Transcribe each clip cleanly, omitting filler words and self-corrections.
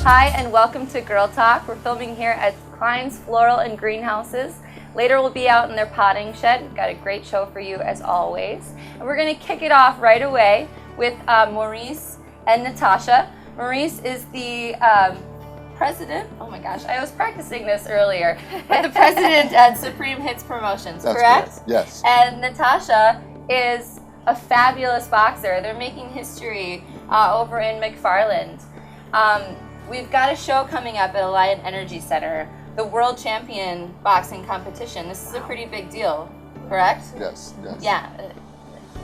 Hi, and welcome to Girl Talk. We're filming here at Klein's Floral and Greenhouses. Later we'll be out in their potting shed. We've got a great show for you as always. And we're going to kick it off right away with Maurice and Natasha. Maurice is the president, oh my gosh, I was practicing this earlier, but the president at Supreme Hits Promotions, That's correct? Yes. And Natasha is a fabulous boxer. They're making history over in McFarland. We've got a show coming up at Alliant Energy Center, the World Champion Boxing Competition. This is a pretty big deal, correct? Yes. Yeah,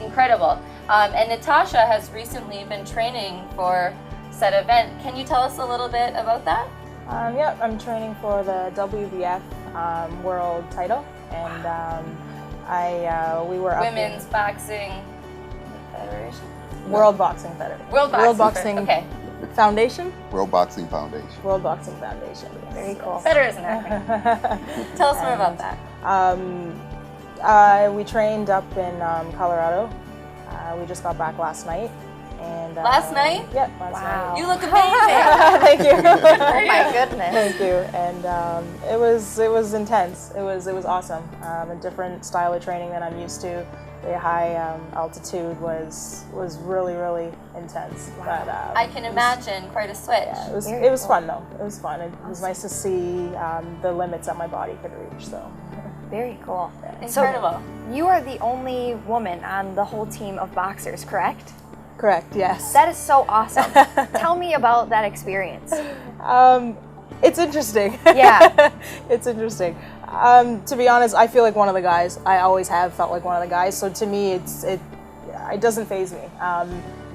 incredible. And Natasha has recently been training for said event. Can you tell us a little bit about that? Yeah, I'm training for the WBF world title, and we were Women's Boxing Federation? World Boxing Federation. World Boxing. Okay. Foundation? World Boxing Foundation. World Boxing Foundation. Very cool. Better as an acronym. Tell us more about that. We trained up in Colorado. We just got back last night. And last night? Yep, last night. You look amazing. Thank you. Oh my goodness. Thank you. And it was intense. It was awesome. A different style of training than I'm used to. The high altitude was really intense. Wow. But I can imagine quite a switch. Yeah, it was fun though. It was fun. It was nice to see the limits that my body could reach. So. Very cool. Incredible. So you are the only woman on the whole team of boxers, correct? Correct, yes. That is so awesome. Tell me about that experience. It's interesting. Yeah. It's interesting. To be honest, I feel like one of the guys. I always have felt like one of the guys. So to me, it doesn't faze me.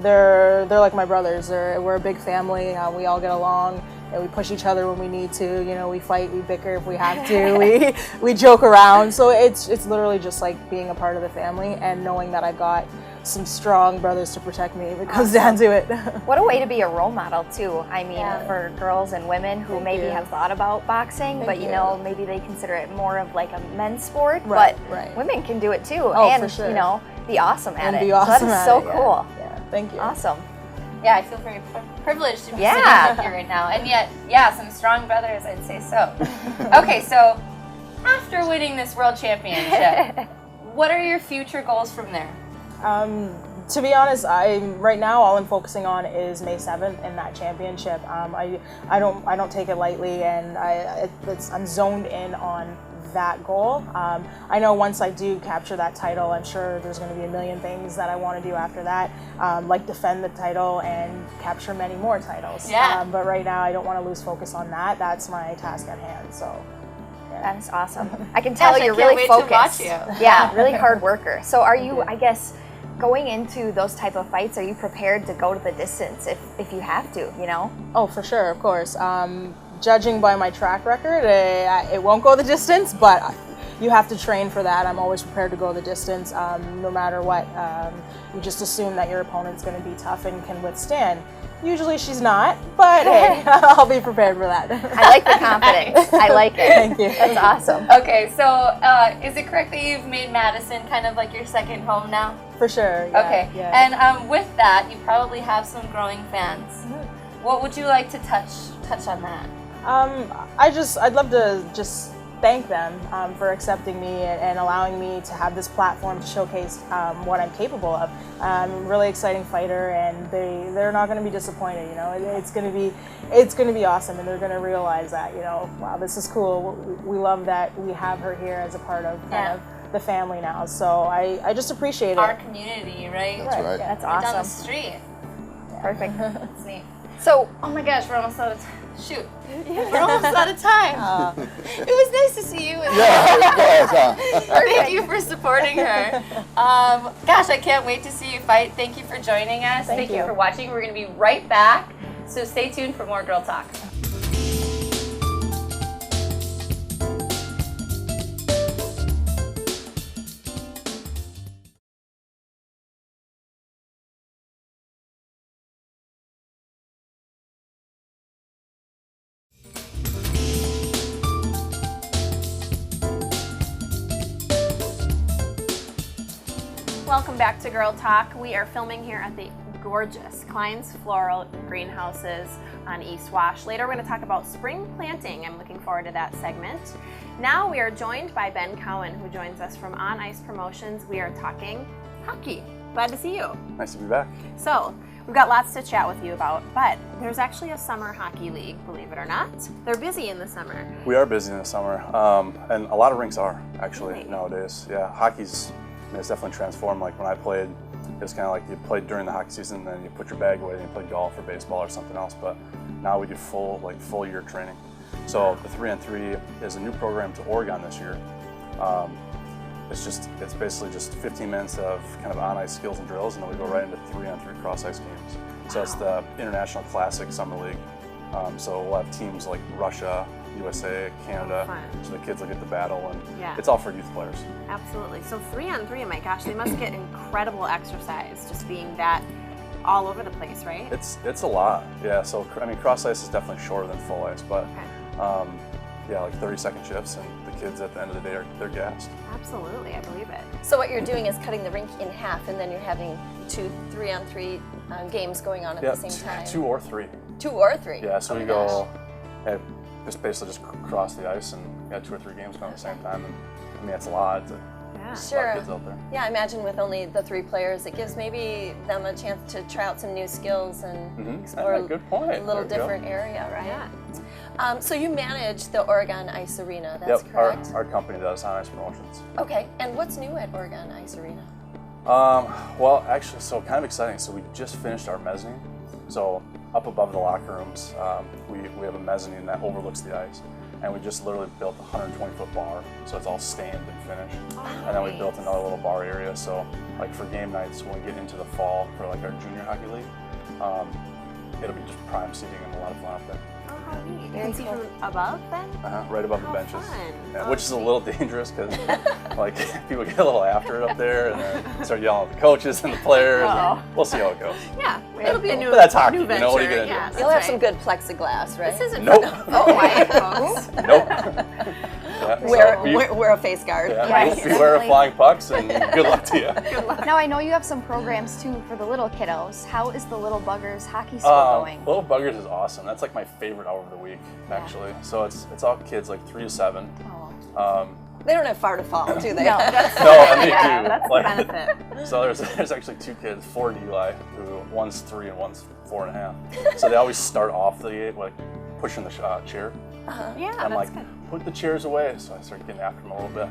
They're like my brothers. We're a big family. We all get along. And we push each other when we need to. You know, we fight, we bicker if we have to. we joke around. So it's literally just like being a part of the family and knowing that I've got some strong brothers to protect me if it comes down to it. What a way to be a role model too. I mean, Yeah. for girls and women who Thank maybe you. have thought about boxing, Thank but you. you know, maybe they consider it more of like a men's sport. Right, but right. women can do it too, Oh, and for sure. you know, be awesome at And it. be So awesome that at is so it, yeah. cool. Yeah, thank you. Awesome. Yeah, I feel very privileged to be Yeah. sitting up here right now. And yet, yeah, some strong brothers, I'd say so. Okay, so after winning this world championship, what are your future goals from there? To be honest, right now all I'm focusing on is May 7th and that championship. I don't take it lightly, and I'm zoned in on that goal. I know once I do capture that title, I'm sure there's going to be a million things that I want to do after that, like defend the title and capture many more titles. Yeah. But right now I don't want to lose focus on that. That's my task at hand. So. That is awesome. I can tell Gosh, I you're can't really wait to focused. watch you. Yeah, really hard worker. So are you, I guess, going into those type of fights, are you prepared to go to the distance if you have to, you know? Oh, for sure, of course. Judging by my track record, it won't go the distance, but you have to train for that. I'm always prepared to go the distance, no matter what. You just assume that your opponent's going to be tough and can withstand. Usually she's not, but hey, I'll be prepared for that. I like the confidence. I like it. Thank you. That's awesome. Okay, so is it correct that you've made Madison kind of like your second home now? For sure. Yeah, Okay, yeah. and with that, you probably have some growing fans. What would you like to touch on that? I'd love to just thank them for accepting me and allowing me to have this platform to showcase what I'm capable of. I'm a really exciting fighter, and they're not going to be disappointed. You know, it's going to be awesome, and they're going to realize that, you know, wow, this is cool. We love that we have her here as a part of kind of the family now. So I just appreciate it. Our community, right? That's right. That's Right down the awesome. street. Perfect. That's neat. So, Oh my gosh, we're almost out of time. Shoot, we're almost out of time. It was nice to see you. Yeah, Thank you for supporting her. Gosh, I can't wait to see you fight. Thank you for joining us. Thank you you. for watching. We're going to be right back. So stay tuned for more Girl Talk. welcome back to Girl Talk. We are filming here at the gorgeous Klein's Floral Greenhouses on East Wash. Later we're going to talk about spring planting. I'm looking forward to that segment. Now we are joined by Ben Cowan, who joins us from On Ice Promotions. We are talking hockey. Glad to see you. Nice to be back. So, we've got lots to chat with you about, but there's actually a summer hockey league, believe it or not. They're busy in the summer. We are busy in the summer, and a lot of rinks are actually Really? nowadays. Yeah, hockey's it's definitely transformed. Like when I played, it was kind of like you played during the hockey season, then you put your bag away and you play golf or baseball or something else. But now we do full year training. So the 3-on-3 is a new program to Oregon this year. It's basically just 15 minutes of kind of on-ice skills and drills, and then we go right into 3-on-3 cross-ice games. So it's the International Classic Summer League. So we'll have teams like Russia, USA, Canada, fun. so the kids will get the battle, and Yeah. it's all for youth players. Absolutely. So 3-on-3, my gosh, they must get incredible exercise just being that all over the place, right? It's a lot, yeah. So I mean, cross-ice is definitely shorter than full ice, but yeah, like 30-second shifts, and the kids at the end of the day they're gassed. Absolutely, I believe it. So what you're doing is cutting the rink in half, and then you're having 2 3-on-3 games going on at the same time. 2 or 3. 2 or 3. Yeah, so Oh we my go gosh. just basically just cross the ice and 2 or 3 games going at the same time. And I mean, it's a lot. It's Yeah. a lot of Sure. kids out there. Yeah, I imagine with only the 3 players, it gives maybe them a chance to try out some new skills and explore Good point. a little There we go. different area, right? Yeah. So you manage the Oregon Ice Arena, that's Yep, correct? our company does On Ice Promotions. Okay, and what's new at Oregon Ice Arena? Well, actually, so kind of exciting. So we just finished our mezzanine. So up above the locker rooms, we have a mezzanine that overlooks the ice. And we just literally built a 120-foot bar, so it's all stained and finished. And then we built another little bar area, so like for game nights when we get into the fall for like our junior hockey league, it'll be just prime seating and a lot of fun up there. Oh, how neat. You can see from above then? Right above the How benches, fun. yeah, which is a little dangerous because like people get a little after it up there and then start yelling at the coaches and the players. Uh-oh. And we'll see how it goes. Yeah. It'll be a new, But that's hockey, new you venture. know, what are you gonna do? Yeah, You'll that's have some right. good plexiglass, right? This isn't Nope. for quiet folks. Nope. Yeah, so Wear a face guard. yeah, Right. beware of flying pucks and good luck to you. Now I know you have some programs too for the little kiddos. How is the Little Buggers hockey school going? Little Buggers is awesome. That's like my favorite hour of the week, actually. So it's all kids like 3 to 7. They don't have far to fall, do they? No. No, and they Yeah, do. that's the Like, benefit. so there's actually 2 kids, 4 in Eli, who one's 3 and one's 4.5. So they always start off the game like pushing the chair. Yeah, I'm that's like, good. put the chairs away. So I start getting after them a little bit.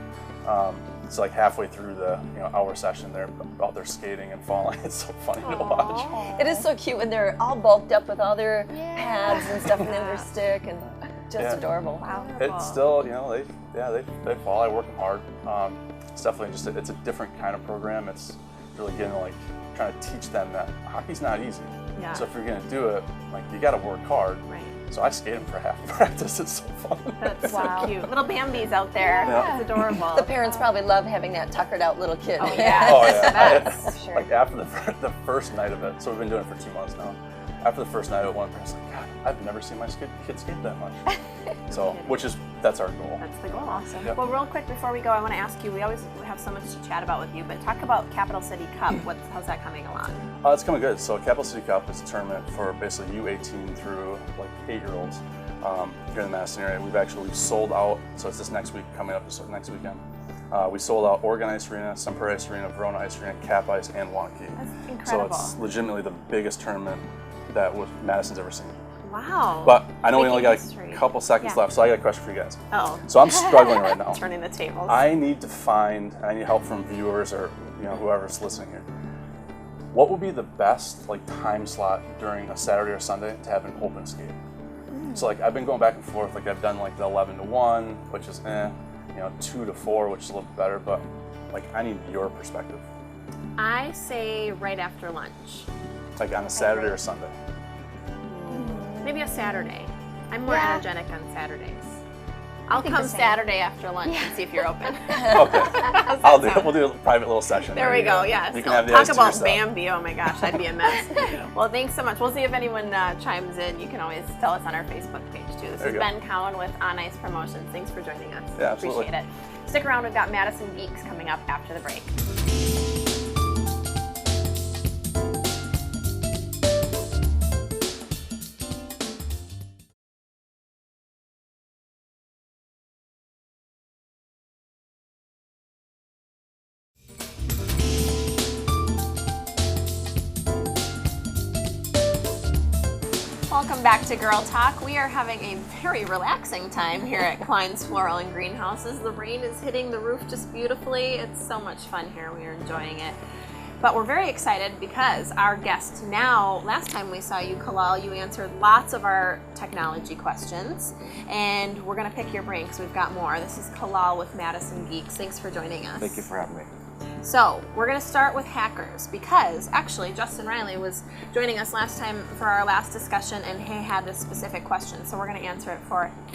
It's like halfway through the hour session, they're out there skating and falling. It's so funny to watch. It is so cute when they're all bulked up with all their pads and stuff, and then their stick, and just Yeah. adorable. Wow. It's still, they fall. I work them hard. It's definitely just it's a different kind of program. It's really getting like trying to teach them that hockey's not easy. Yeah. So if you're gonna do it, like you got to work hard. Right. So I skate them for half the practice. It's so fun. That's Wow. so cute. Little Bambi's out there. Yeah. It's adorable. The parents probably love having that tuckered out little kid. Oh, yeah. Oh yeah. That's sure. Like after the first night of it. So we've been doing it for 2 months now. After the first night of it, one parent's like, God, I've never seen my kid skate that much. So, that's our goal. That's the goal. Awesome. Yep. Well, real quick before we go, I want to ask you. We always have so much to chat about with you, but talk about Capital City Cup. How's that coming along? It's coming good. So Capital City Cup is a tournament for basically U18 through like 8-year-olds here in the Madison area. We've sold out. So it's this next week coming up. So next weekend, we sold out Oregon Ice Arena, Sunbury Ice Arena, Verona Ice Arena, Cap Ice, and Wanakee. That's So incredible. it's legitimately the biggest tournament that Madison's ever seen. Wow. But I know we only Making got history. a couple seconds Yeah. left, so I got a question for you guys. Oh. So I'm struggling right now. Turning the tables. I need help from viewers or whoever's listening here. What would be the best like time slot during a Saturday or Sunday to have an open skate? So like I've been going back and forth. Like I've done like the 11 to 1, which is 2 to 4, which is a little better. But like I need your perspective. I say right after lunch. Like on a Saturday or Sunday. Maybe a Saturday. I'm more Yeah. energetic on Saturdays. I'll think come the same. Saturday after lunch and see if you're open. Okay, I'll do it. We'll do a private little session. There we you go. Yes. You can have the Talk ice to about yourself. Bambi. Oh my gosh, I'd be a mess. Well, thanks so much. We'll see if anyone chimes in. You can always tell us on our Facebook page too. This There is you go. Ben Cowan with On Ice Promotions. Thanks for joining us. Yeah, absolutely. Appreciate it. Stick around. We've got Madison Geeks coming up after the break. welcome back to Girl Talk. We are having a very relaxing time here at Klein's Floral and Greenhouses. The rain is hitting the roof just beautifully. It's so much fun here. We are enjoying it. But we're very excited because our guest now, last time we saw you, Kalal, you answered lots of our technology questions. And we're going to pick your brain because we've got more. This is Kalal with Madison Geeks. Thanks for joining us. Thank you for having me. So we're going to start with hackers because actually Justin Riley was joining us last time for our last discussion and he had this specific question. So we're going to answer it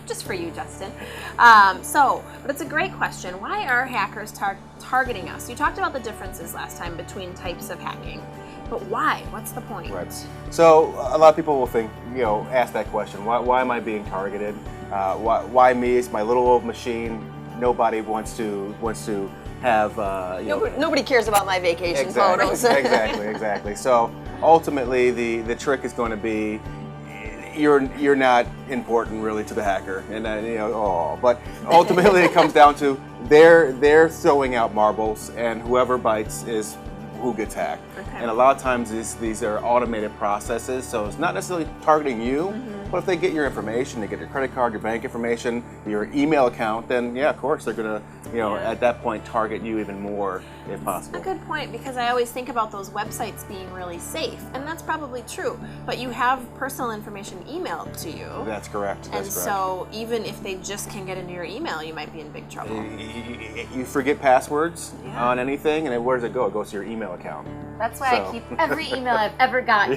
just for you, Justin. But it's a great question. Why are hackers targeting us? You talked about the differences last time between types of hacking, but why? What's the point? Right. So a lot of people will think, ask that question. Why am I being targeted? Why me? It's my little old machine. Nobody wants to have Nobody cares about my vacation photos. exactly. So ultimately, the trick is going to be you're not important really to the hacker, and but ultimately it comes down to they're throwing out marbles, and whoever bites is who gets hacked. Okay. And a lot of times these are automated processes, so it's not necessarily targeting you, but if they get your information, they get your credit card, your bank information, your email account, then yeah, of course they're gonna, at that point target you even more if possible. A good point, because I always think about those websites being really safe, and that's probably true, but you have personal information emailed to you. That's correct. And so even if they just can get into your email, you might be in big trouble. You forget passwords on anything, and where does it go? It goes to your email account. That's why I keep every email I've ever gotten.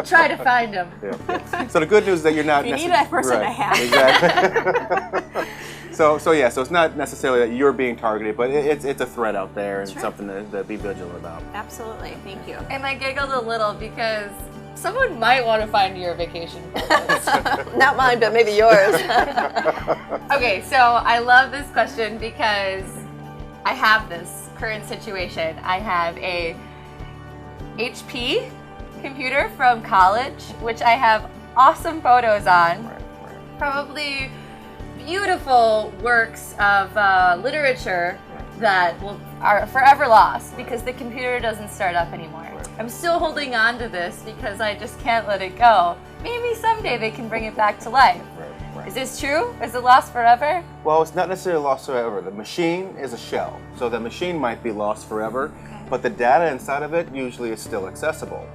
Try to find them. Yeah. So the good news is that you're not. You need that person to hack. Exactly. So it's not necessarily that you're being targeted, but it's a threat out there and something to be vigilant about. Absolutely. Thank you. And I giggled a little because someone might want to find your vacation photos. Not mine, but maybe yours. Okay, so I love this question because I have this current situation. I have a HP computer from college, which I have awesome photos on. Probably beautiful works of literature that are forever lost because the computer doesn't start up anymore. I'm still holding on to this because I just can't let it go. Maybe someday they can bring it back to life. Is this true? Is it lost forever? Well, it's not necessarily lost forever. The machine is a shell, so the machine might be lost forever, but the data inside of it usually is still accessible.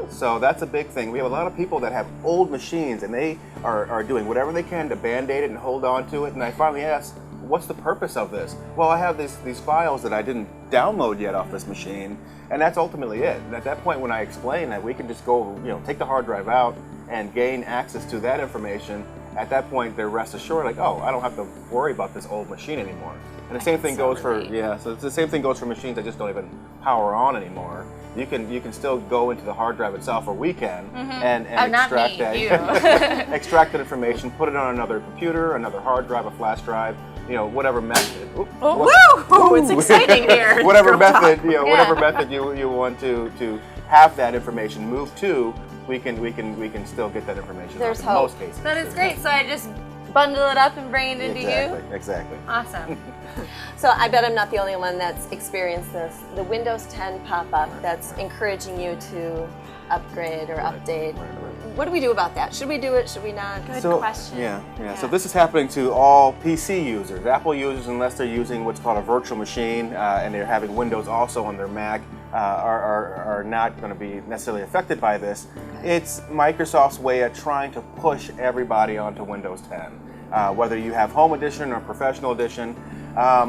So that's a big thing. We have a lot of people that have old machines and they are doing whatever they can to band-aid it and hold on to it. And I finally asked, what's the purpose of this? Well, I have these files that I didn't download yet off this machine, and that's ultimately it. And at that point, when I explain that we can just go, take the hard drive out and gain access to that information, at that point they're rest assured, like, oh, I don't have to worry about this old machine anymore. And the same thing goes for so it's the same thing goes for machines that just don't even power on anymore. You can still go into the hard drive itself, or we can, and extract extract that information, put it on another computer, another hard drive, a flash drive, whatever method. It's exciting here. Whatever method, whatever method you want to have that information moved to, we can still get that information. There's in hope. most cases. That is great. So I just bundle it up and bring it into you? Exactly. Awesome. So I bet I'm not the only one that's experienced this. The Windows 10 pop-up that's encouraging you to upgrade or update. What do we do about that? Should we do it? Should we not? Good question. Yeah. So this is happening to all PC users. Apple users, unless they're using what's called a virtual machine and they're having Windows also on their Mac, are not going to be necessarily affected by this. It's Microsoft's way of trying to push everybody onto Windows 10. Whether you have Home Edition or Professional Edition,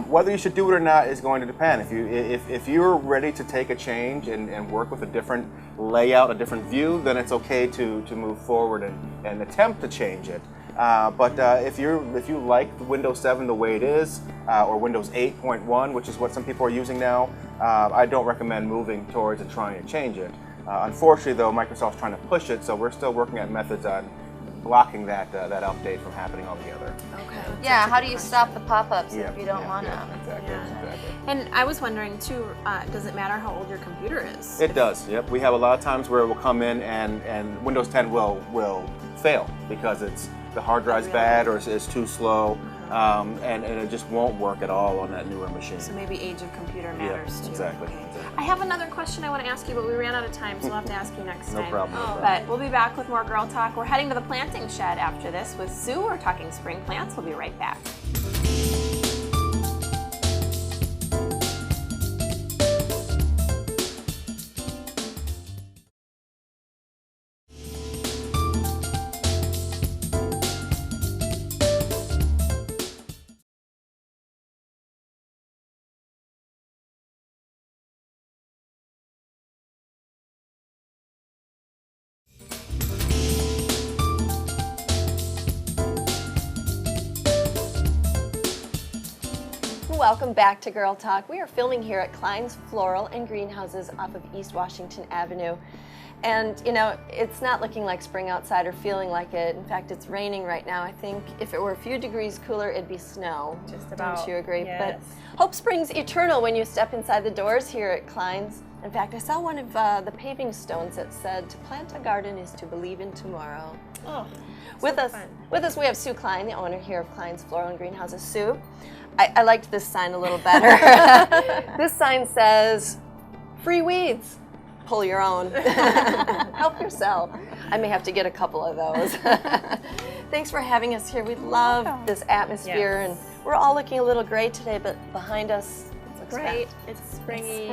whether you should do it or not is going to depend. If you're ready to take a change and work with a different layout, a different view, then it's okay to move forward and attempt to change it. But if you like Windows 7 the way it is, or Windows 8.1, which is what some people are using now, I don't recommend moving towards and trying to change it. Unfortunately, though, Microsoft's trying to push it, so we're still working at methods on blocking that update from happening altogether. Okay. Yeah, how do you stop the pop-ups if you don't want them? Exactly. And I was wondering too, does it matter how old your computer is? It does, yep. We have a lot of times where it will come in and Windows 10 will fail because the hard drive's bad or it's too slow. and it just won't work at all on that newer machine. So maybe age of computer matters too. Exactly. Okay. I have another question I want to ask you, but we ran out of time, so we'll have to ask you next No time. problem. No problem. But we'll be back with more Girl Talk. We're heading to the planting shed after this with Sue. We're talking spring plants. We'll be right back. Welcome back to Girl Talk. We are filming here at Klein's Floral and Greenhouses off of East Washington Avenue. And you know, it's not looking like spring outside or feeling like it. In fact, it's raining right now. I think if it were a few degrees cooler, it'd be snow. Just about. Don't you agree? Yes. But hope springs eternal when you step inside the doors here at Klein's. In fact, I saw one of the paving stones that said, "To plant a garden is to believe in tomorrow." Oh, With us, we have Sue Klein, the owner here of Klein's Floral and Greenhouses. Sue, I liked this sign a little better. This sign says, "Free weeds, pull your own. Help yourself." I may have to get a couple of those. Thanks for having us here. We love this atmosphere, and we're all looking a little gray today, but behind us, it looks great. It's springy.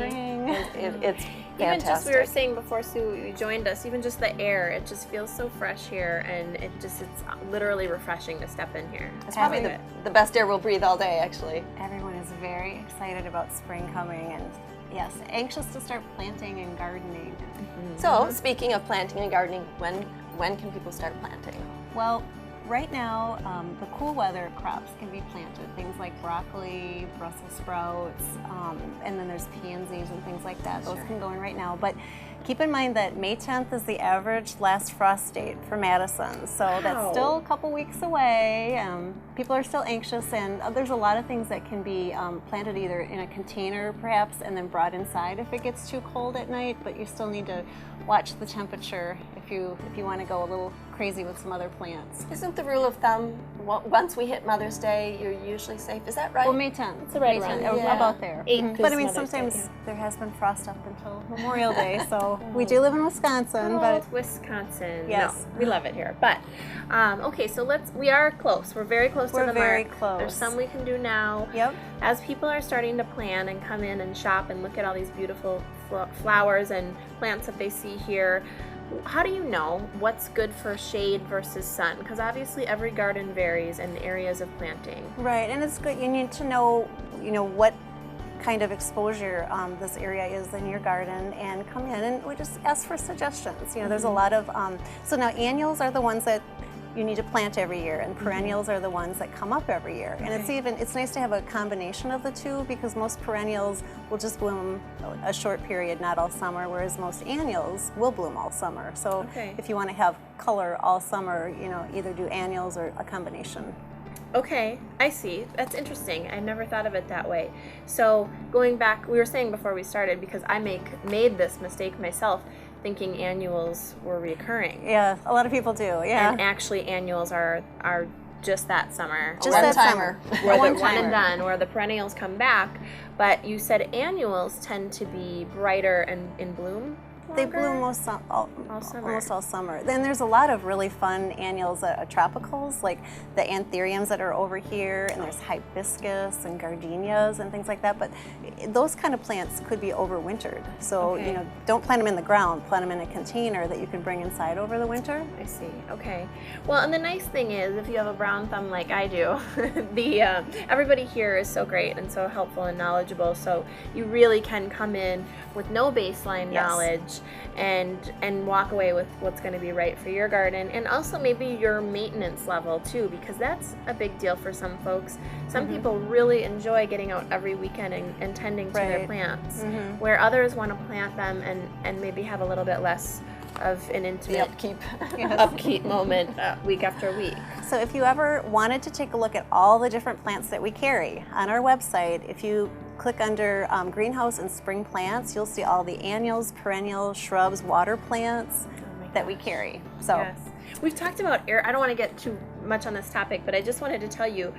It's Even fantastic. just, we were saying before Sue joined us, even just the air, it just feels so fresh here, and it's literally refreshing to step in here. It's probably the best air we'll breathe all day, actually. Everyone is very excited about spring coming, and yes, anxious to start planting and gardening. So, speaking of planting and gardening, when can people start planting? Well, right now, the cool weather crops can be planted. Things like broccoli, Brussels sprouts, and then there's pansies and things like that. Those can go in right now. But keep in mind that May 10th is the average last frost date for Madison. So that's still a couple weeks away. People are still anxious, and there's a lot of things that can be planted either in a container perhaps and then brought inside if it gets too cold at night, but you still need to watch the temperature if you want to go a little crazy with some other plants. Isn't the rule of thumb, once we hit Mother's Day, you're usually safe? Is that right? Well, May 10th. It's right May around 10th, there. about there. 8th But I is mean, Mother's Day, sometimes there has been frost up until Memorial Day, so we do live in Wisconsin, but Wisconsin. Yes. No, we love it here. But okay, so we are close. We're very close to the mark. We're very close. There's some we can do now. Yep. As people are starting to plan and come in and shop and look at all these beautiful flowers and plants that they see here, how do you know what's good for shade versus sun? Because obviously every garden varies in areas of planting. Right, and it's good. You need to know, what kind of exposure this area is in your garden, and come in and we just ask for suggestions. There's a lot of so now annuals are the ones that you need to plant every year, and perennials are the ones that come up every year. And it's nice to have a combination of the two, because most perennials will just bloom a short period, not all summer, whereas most annuals will bloom all summer. So if you want to have color all summer, either do annuals or a combination. Okay, I see. That's interesting. I never thought of it that way. So going back, we were saying before we started, because I made this mistake myself, thinking annuals were reoccurring. Yeah, a lot of people do, yeah. And actually annuals are just that summer. Just that timer. Where the one and done, where the perennials come back. But you said annuals tend to be brighter and in bloom They longer? bloom almost all summer. Then there's a lot of really fun annuals, tropicals, like the anthuriums that are over here, and there's hibiscus and gardenias and things like that. But those kind of plants could be overwintered. So don't plant them in the ground. Plant them in a container that you can bring inside over the winter. I see. Okay. Well, and the nice thing is, if you have a brown thumb like I do, everybody here is so great and so helpful and knowledgeable. So you really can come in with no baseline knowledge and walk away with what's going to be right for your garden, and also maybe your maintenance level too, because that's a big deal for some folks. Some people really enjoy getting out every weekend and tending to their plants, where others want to plant them and maybe have a little bit less of an intimate upkeep moment week after week. So if you ever wanted to take a look at all the different plants that we carry on our website, if you click under greenhouse and spring plants, you'll see all the annuals, perennials, shrubs, water plants that we carry. So yes. We've talked about air. I don't want to get too much on this topic, but I just wanted to tell you,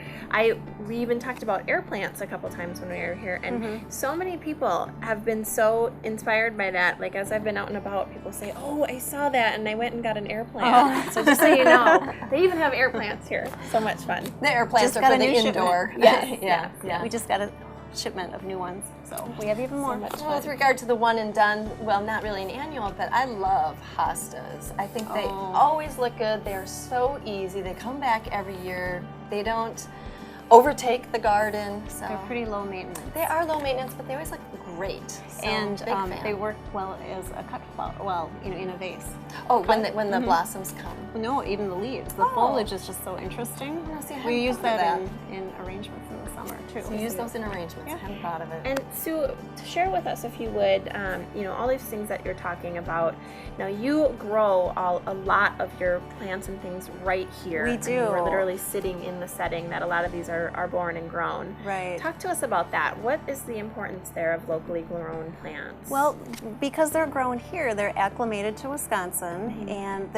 we even talked about air plants a couple times when we were here, and so many people have been so inspired by that. Like as I've been out and about, people say, "Oh, I saw that, and I went and got an air plant." So just so you know, they even have air plants here. So much fun. The air plants Just are got for a the new indoor. shipment. Yeah. We just got a shipment of new ones, so we have even more. Well, with regard to the one and done, well, not really an annual, but I love hostas. I think they always look good. They're so easy. They come back every year. They don't overtake the garden. So They're pretty low maintenance. They are low maintenance, but they always look great. So, And big fan. they work well as a cut flower, well, in a vase. Oh, when the blossoms come. No, even the leaves. The foliage is just so interesting. No, see, I We hadn't use thought of that, that. in arrangements in the summer too. So use those in arrangements. I hadn't thought of it. And Sue, share with us, if you would, all these things that you're talking about. Now, you grow a lot of your plants and things right here. We I mean, do. we're literally sitting in the setting that a lot of these are born and grown. Right. Talk to us about that. What is the importance there of locally grown plants? Well, because they're grown here, they're acclimated to Wisconsin, and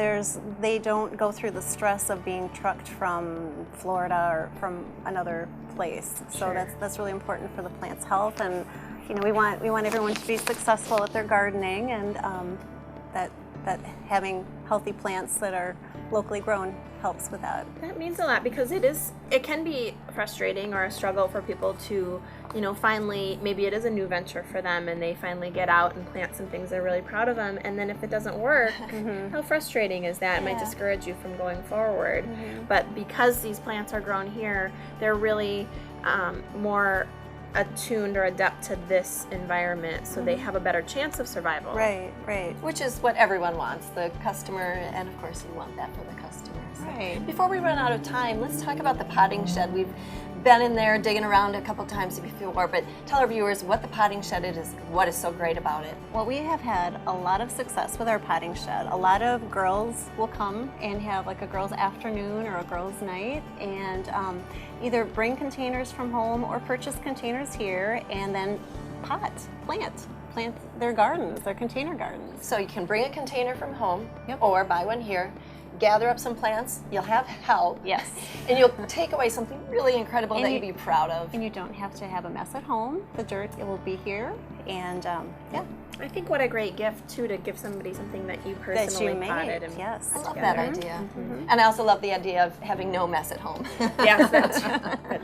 they don't go through the stress of being trucked from Florida or from another place. So that's really important for the plant's health, and we want everyone to be successful at their gardening, and that having healthy plants that are locally grown helps with that. That means a lot, because it can be frustrating or a struggle for people to, finally, maybe it is a new venture for them and they finally get out and plant some things they're really proud of them, and then if it doesn't work, how frustrating is that? It might discourage you from going forward. But because these plants are grown here, they're really more attuned or adapt to this environment, so they have a better chance of survival. Right. Which is what everyone wants, the customer, and of course you want that for the customers. Right. Before we run out of time, let's talk about the potting shed. We've been in there digging around a couple times before, but tell our viewers what the potting shed is, what is so great about it. Well, we have had a lot of success with our potting shed. A lot of girls will come and have like a girls' afternoon or a girls' night, and either bring containers from home or purchase containers here, and then plant their gardens, their container gardens. So you can bring a container from home or buy one here, gather up some plants, you'll have help. Yes. And you'll take away something really incredible that you'd be proud of. And you don't have to have a mess at home. The dirt, it will be here, and I think what a great gift too, to give somebody something that you personally potted. And yes. I love that idea. And I also love the idea of having no mess at home. Yes, that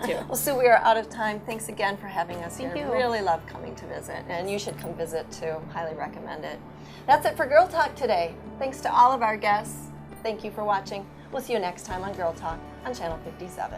too. Well, Sue, we are out of time. Thanks again for having us Thank here. you. Really love coming to visit, and you should come visit too. Highly recommend it. That's it for Girl Talk today. Thanks to all of our guests. Thank you for watching. We'll see you next time on Girl Talk on Channel 57.